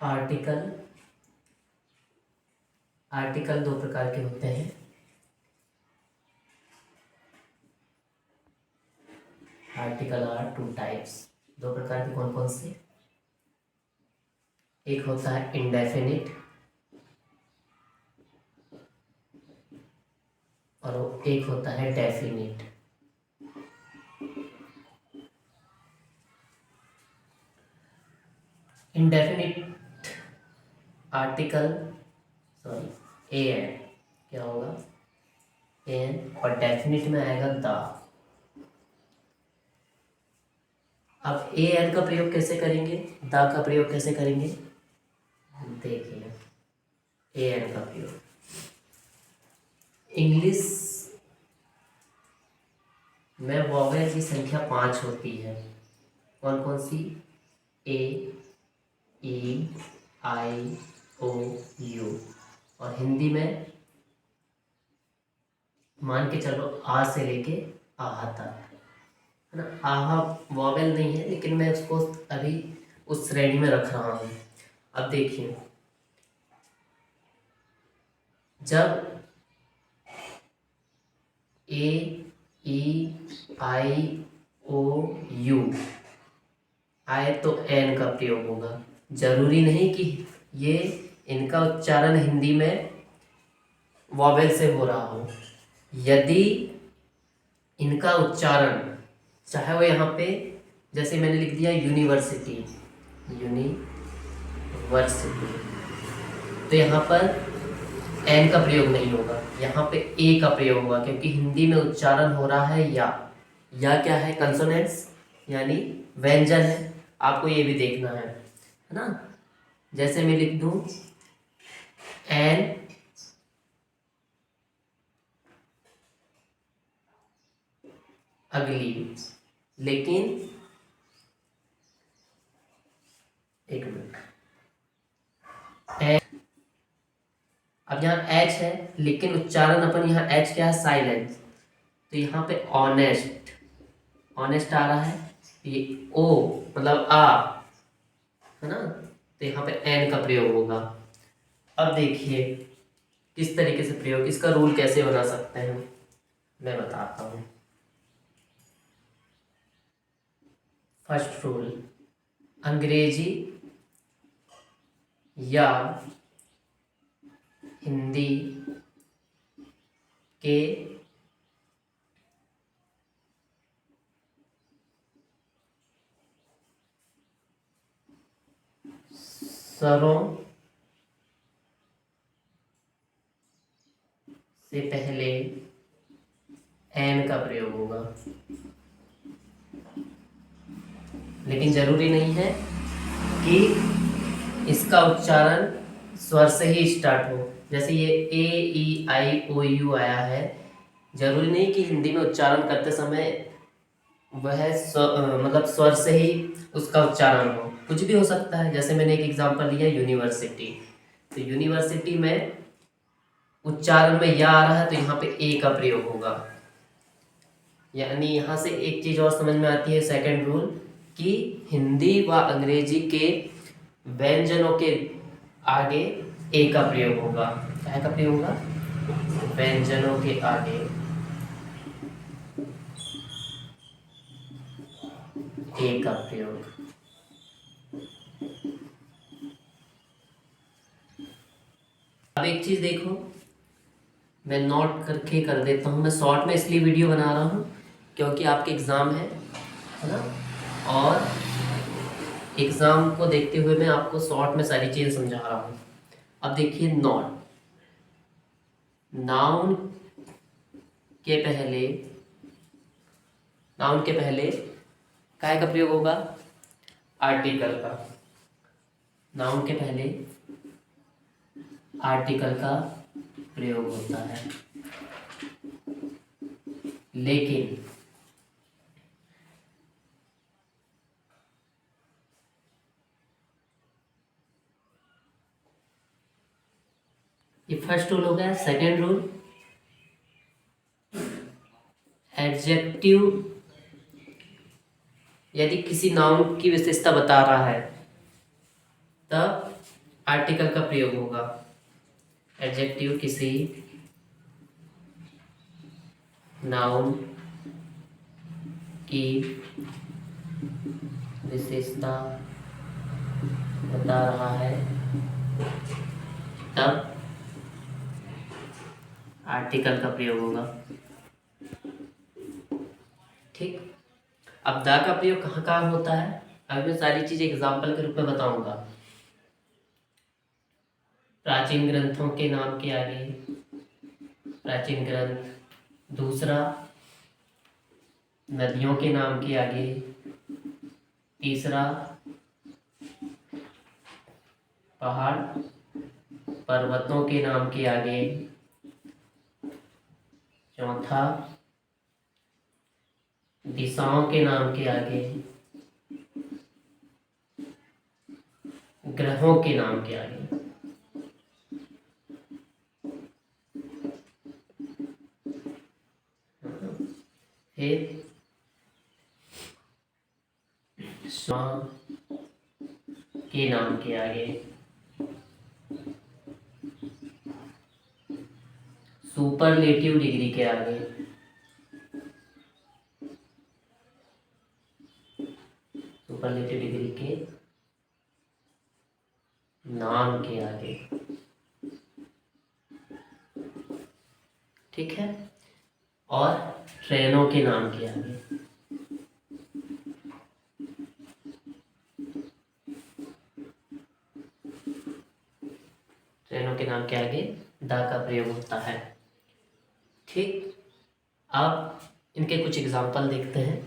Article article दो प्रकार के होते हैं। Article are two types. दो प्रकार के कौन कौन से? एक होता है इंडेफिनिट और एक होता है definite. Indefinite article A N क्या होगा? एन, और डेफिनिट में आएगा द। अब ए एन का प्रयोग कैसे करेंगे, द का प्रयोग कैसे करेंगे? देखिए ए एन का प्रयोग इंग्लिश में वॉवेल की संख्या 5 होती है। कौन कौन सी? ए, ई, आई, ओ, यू। और हिंदी में मान के चलो आ से लेके आहा तक, है ना। आहा वॉवेल नहीं है, लेकिन मैं उसको अभी उस श्रेणी में रख रहा हूँ। अब देखिए, जब ए, ई, आई, ओ, यू आए तो एन का प्रयोग होगा। जरूरी नहीं कि ये इनका उच्चारण हिंदी में वॉवेल से हो रहा हो। यदि इनका उच्चारण चाहे वो यहाँ पे, जैसे मैंने लिख दिया यूनिवर्सिटी, तो यहाँ पर एन का प्रयोग नहीं होगा, यहाँ पे ए का प्रयोग होगा, क्योंकि हिंदी में उच्चारण हो रहा है या क्या है? कंसोनेंट्स, यानी व्यंजन है। आपको ये भी देखना है ना। जैसे मैं लिख दूं एन, अगली, लेकिन एक मिनट, अब यहाँ एच है, लेकिन उच्चारण अपन यहाँ एच क्या है? साइलेंट। तो यहाँ पे ऑनेस्ट आ रहा है, ये ओ मतलब आ, है ना। तो यहाँ पे एन का प्रयोग होगा। अब देखिए किस तरीके से प्रयोग, इसका रूल कैसे बना सकते हैं मैं बताता हूँ। फर्स्ट रूल, अंग्रेजी या हिंदी के स्वरों से पहले एन का प्रयोग होगा, लेकिन जरूरी नहीं है कि इसका उच्चारण स्वर से ही स्टार्ट हो। जैसे ये ए, ई, आई, ओ, यू आया है, जरूरी नहीं कि हिंदी में उच्चारण करते समय वह मतलब स्वर से ही उसका उच्चारण हो, कुछ भी हो सकता है। जैसे मैंने एक एग्जांपल लिया यूनिवर्सिटी, तो यूनिवर्सिटी में उच्चारण में या आ रहा है, तो यहाँ पे ए का प्रयोग होगा। यानी यहाँ से एक चीज और समझ में आती है, सेकंड रूल, कि हिंदी व अंग्रेजी के व्यंजनों के आगे ए का प्रयोग होगा। क्या का प्रयोग होगा? व्यंजनों के आगे ए का प्रयोग। अब एक चीज देखो, मैं नोट करके कर देता हूँ। मैं शॉर्ट में इसलिए वीडियो बना रहा हूँ क्योंकि आपके एग्जाम है ना, और एग्जाम को देखते हुए मैं आपको शॉर्ट में सारी चीजें समझा रहा हूँ। अब देखिए, नाउन के पहले काय का प्रयोग होगा? आर्टिकल का। नाउन के पहले आर्टिकल का प्रयोग होता है, लेकिन ये फर्स्ट रूल हो गया। सेकेंड रूल, एडजेक्टिव यदि किसी नाउन की विशेषता बता रहा है तब आर्टिकल का प्रयोग होगा। एडजेक्टिव किसी नाउन की विशेषता बता रहा है तब आर्टिकल का प्रयोग होगा। ठीक, अब द का प्रयोग कहाँ कहाँ होता है, अब मैं सारी चीजें एग्जाम्पल के रूप में बताऊंगा। प्राचीन ग्रंथों के नाम के आगे प्राचीन ग्रंथ, दूसरा नदियों के नाम के आगे, तीसरा पहाड़ पर्वतों के नाम के आगे, चौथा दिशाओं के नाम के आगे, ग्रहों के नाम के आगे। फिर स्वाम के नाम के आगे, सुपरलेटिव डिग्री के आगे, सुपरलेटिव डिग्री के नाम के आगे। ठीक है, और ट्रेनों के नाम के आगे। ट्रेनों के नाम के आगे द का प्रयोग होता है। ठीक, अब इनके कुछ एग्जाम्पल देखते हैं।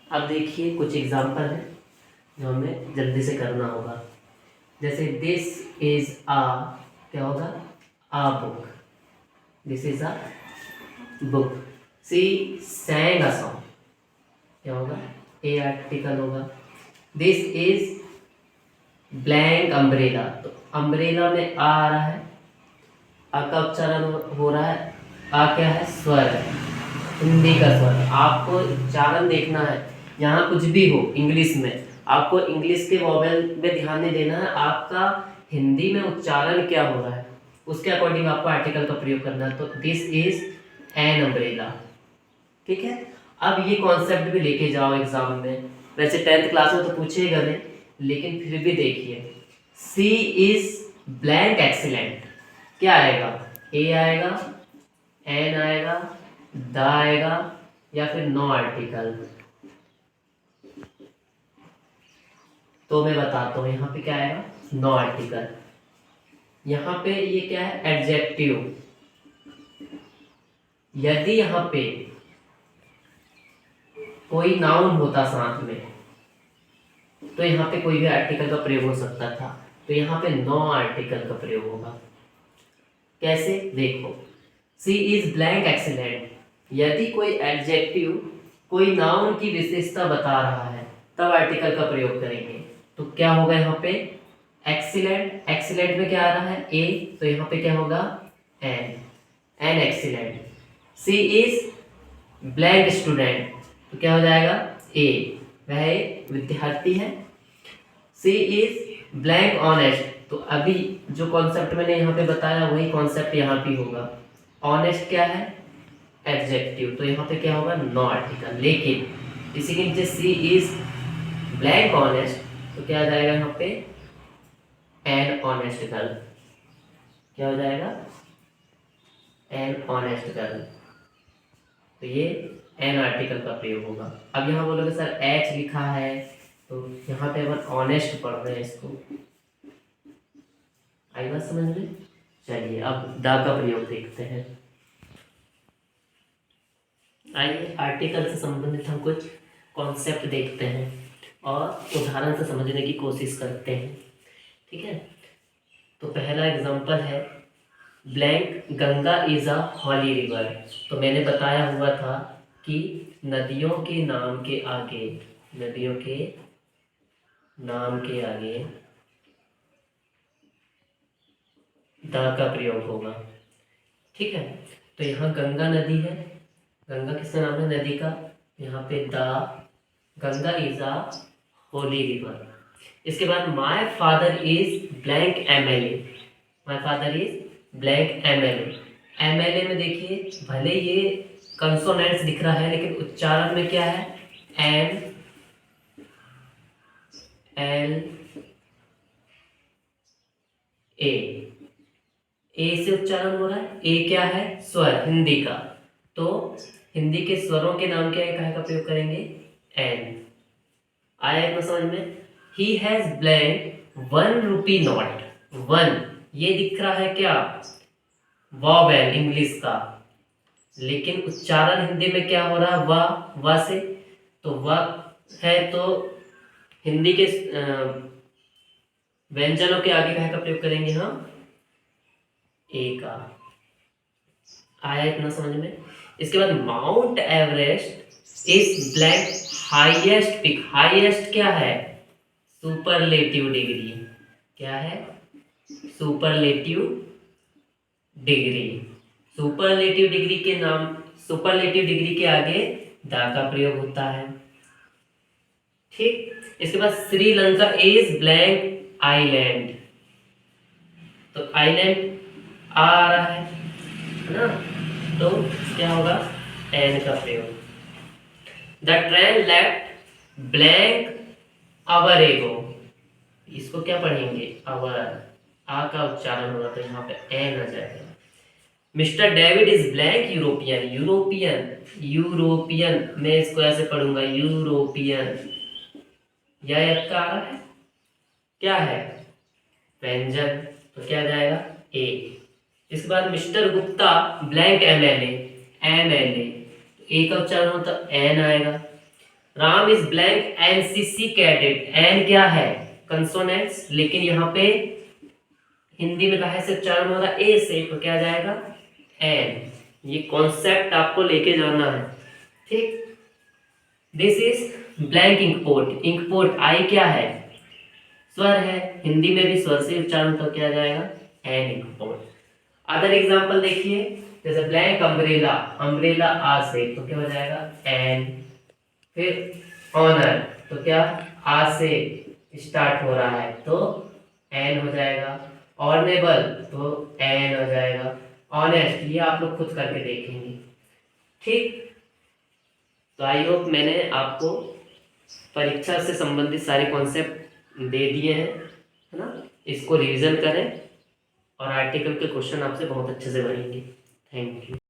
अब देखिए कुछ एग्जाम्पल है जो हमें जल्दी से करना होगा। जैसे दिस इज आ, क्या होगा, a book, this is a book. She sang a song, क्या होगा, ए आर्टिकल होगा। दिस इज ब्लैंक अम्ब्रेला, तो अम्ब्रेला में आ रहा है, आ का उच्चारण हो रहा है, आ क्या है, स्वर है, हिंदी का स्वर। आपको उच्चारण देखना है, यहाँ कुछ भी हो इंग्लिश में, आपको इंग्लिश के वोवेल में ध्यान नहीं देना है, आपका हिंदी में उच्चारण क्या हो रहा है उसके अकॉर्डिंग आपको आर्टिकल का प्रयोग करना है। तो दिस इज एन अम्ब्रेला। ठीक है, अब ये कॉन्सेप्ट भी लेके जाओ एग्जाम में। वैसे 10th क्लास में तो पूछेगा नहीं, लेकिन फिर भी देखिए, सी इज ब्लैंक एक्सीलेंट, क्या आएगा, ए आएगा, एन आएगा, द आएगा, या फिर नो आर्टिकल। तो मैं बताता हूं यहाँ पे क्या आएगा, नो आर्टिकल। यहाँ पे ये क्या है, एडजेक्टिव। यदि यहाँ पे कोई नाउन होता साथ में तो यहाँ पे कोई भी आर्टिकल का प्रयोग हो सकता था, तो यहाँ पे नो आर्टिकल का प्रयोग होगा। कैसे, देखो, सी इज ब्लैंक एक्सीलेंट, यदि कोई एडजेक्टिव कोई नाउन की विशेषता बता रहा है तब आर्टिकल का प्रयोग करेंगे। तो क्या होगा यहाँ पे, एक्सीलेंट, एक्सीलेंट में क्या आ रहा है, ए, तो यहाँ पे क्या होगा, an, an excellent. She is blank student, तो क्या हो जाएगा, ए, वह एक विद्यार्थी है। सी इज ब्लैंक ऑनेस्ट, तो अभी जो कॉन्सेप्ट मैंने यहाँ पे बताया वही कॉन्सेप्ट यहाँ पे होगा। ऑनेस्ट क्या है, एडजेक्टिव, तो यहाँ पे क्या होगा, नो आर्टिकल। लेकिन इसी के नीचे सी इज ब्लैंक ऑनेस्ट, तो क्या हो जाएगा यहाँ पे, एन ऑनेस्ट गर्ल, क्या हो जाएगा, एन ऑनेस्ट गर्ल। तो ये एन आर्टिकल का प्रयोग होगा। अब यहाँ बोलोगे सर एच लिखा है, तो यहाँ पे अपन ऑनेस्ट पढ़ रहे हैं इसको, आई बात समझ में। चलिए अब द का प्रयोग देखते हैं। आइए आर्टिकल से संबंधित हम कुछ कॉन्सेप्ट देखते हैं और उदाहरण से समझने की कोशिश करते हैं। ठीक है, तो पहला एग्जांपल है blank Ganga is a holy river. तो मैंने बताया हुआ था कि नदियों के नाम के आगे, नदियों के नाम के आगे दा का प्रयोग होगा। ठीक है, तो यहाँ गंगा नदी है, गंगा किसका नाम है नदी का, यहाँ पे दा, Ganga is a Holi river. इसके बाद my father is blank MLA, my father is blank MLA. MLA में देखिए भले ये कंसोनेंट्स दिख रहा है लेकिन उच्चारण में क्या है, एम एल ए से उच्चारण हो रहा है। ए क्या है, स्वर हिंदी का, तो हिंदी के स्वरों के नाम क्या है, कहाँ का प्रयोग करेंगे, एन। आया इतना समझ में। He has blank 1 rupee note, 1 ये दिख रहा है क्या, वॉवेल इंग्लिश का, लेकिन उच्चारण हिंदी में क्या हो रहा है, वा से, तो वा है तो हिंदी के व्यंजनों के आगे कहाँ का प्रयोग करेंगे हम, ए का। आया इतना समझ में। इसके बाद Mount Everest is blank highest peak, highest क्या है, सुपरलेटिव डिग्री, क्या है, सुपरलेटिव डिग्री। सुपरलेटिव डिग्री के नाम, सुपरलेटिव डिग्री के आगे दा का प्रयोग होता है। ठीक, इसके बाद श्रीलंका इज ब्लैंक आइलैंड, तो आइलैंड आ रहा है ना, तो क्या होगा, एन का प्रयोग। The train left blank our एगो, इसको क्या पढ़ेंगे, आवर, आ का उच्चारण होगा तो यहाँ पे एन आ जाएगा। Mister David is blank European, European, European मैं इसको ऐसे पढ़ूंगा यूरोपियन, या का आ रहा है, क्या है, व्यंजन, तो क्या जाएगा, ए। इसके बाद mister Gupta blank MLA, MLA, a का उच्चारण होता एन आएगा। Ram is blank NCC cadet, an क्या है, कंसोनेंट्स, लेकिन यहाँ पे हिंदी में कहा से उच्चारण हो रहा है ए से, तो क्या जाएगा, एन। ये कॉन्सेप्ट आपको लेके जाना है। ठीक, दिस इज ब्लैंक इंकपोर्ट, इंकपोर्ट आई क्या है, स्वर है, हिंदी में भी स्वर से उच्चारण, तो क्या जाएगा, एन इंकपोर्ट। अदर एग्जांपल देखिए, जैसे ब्लैंक अम्ब्रेला, अम्ब्रेला आ से, तो क्या हो जाएगा, एन। फिर ऑनर, तो क्या आ से स्टार्ट हो रहा है तो एन हो जाएगा। ऑनरेबल तो एन हो जाएगा। ऑनेस्ट ये आप लोग खुद करके देखेंगे। ठीक, तो आई होप मैंने आपको परीक्षा से संबंधित सारे कॉन्सेप्ट दे दिए हैं, है ना। इसको रिवीजन करें और आर्टिकल के क्वेश्चन आपसे बहुत अच्छे से बनेंगे। Thank you.